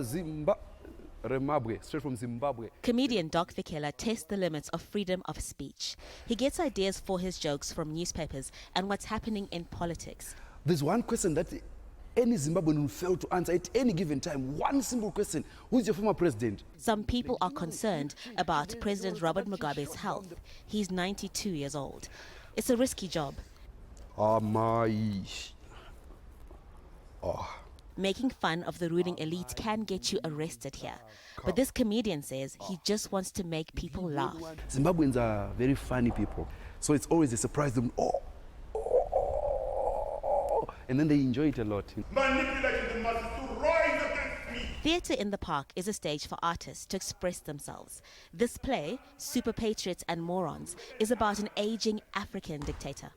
Zimbabwe, straight from Zimbabwe. Comedian Doc Vikela tests the limits of freedom of speech. He gets ideas for his jokes from newspapers and what's happening in politics. There's one question that any Zimbabwean will fail to answer at any given time. One simple question: who's your former president? Some people are concerned about President Robert Mugabe's health. He's 92 years old. It's a risky job. Making fun of the ruling elite can get you arrested here. But this comedian says he just wants to make people laugh. Zimbabweans are very funny people. So it's always a surprise to them. And then they enjoy it a lot. Manipulating the masses to rise against me. Theatre in the Park is a stage for artists to express themselves. This play, Super Patriots and Morons, is about an aging African dictator.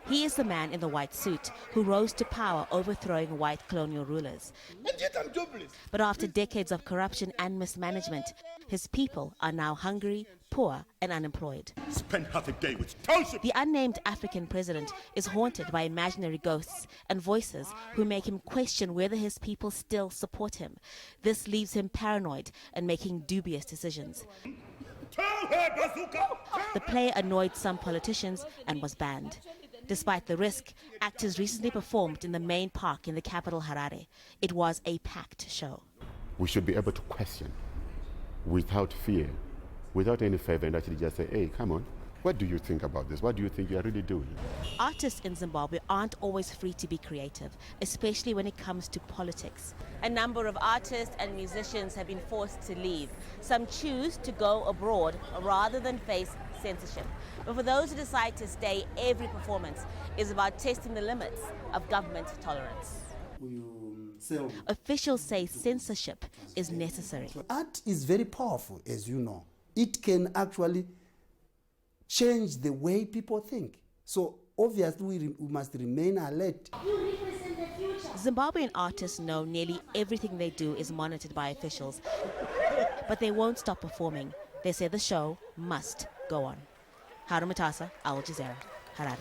He is the man in the white suit who rose to power overthrowing white colonial rulers. And yet I'm jobless. But after decades of corruption and mismanagement, his people are now hungry, poor and unemployed. Spend half a day with township. The unnamed African president is haunted by imaginary ghosts and voices who make him question whether his people still support him. This leaves him paranoid and making dubious decisions. Tell her, bazooka. The play annoyed some politicians and was banned. Despite the risk, actors recently performed in the main park in the capital Harare. It was a packed show. We should be able to question without fear, without any favor, and actually just say, hey, come on, what do you think about this? What do you think you are really doing? Artists in Zimbabwe aren't always free to be creative, especially when it comes to politics. A number of artists and musicians have been forced to leave. Some choose to go abroad rather than face censorship. But for those who decide to stay, every performance is about testing the limits of government tolerance. Officials say censorship is necessary. Art is very powerful, as you know. It can actually change the way people think. So obviously we must remain alert. You represent the future. Zimbabwean artists know nearly everything they do is monitored by officials. But they won't stop performing. They say the show must go on. Haru, Mutasa, Jazeera, Harare.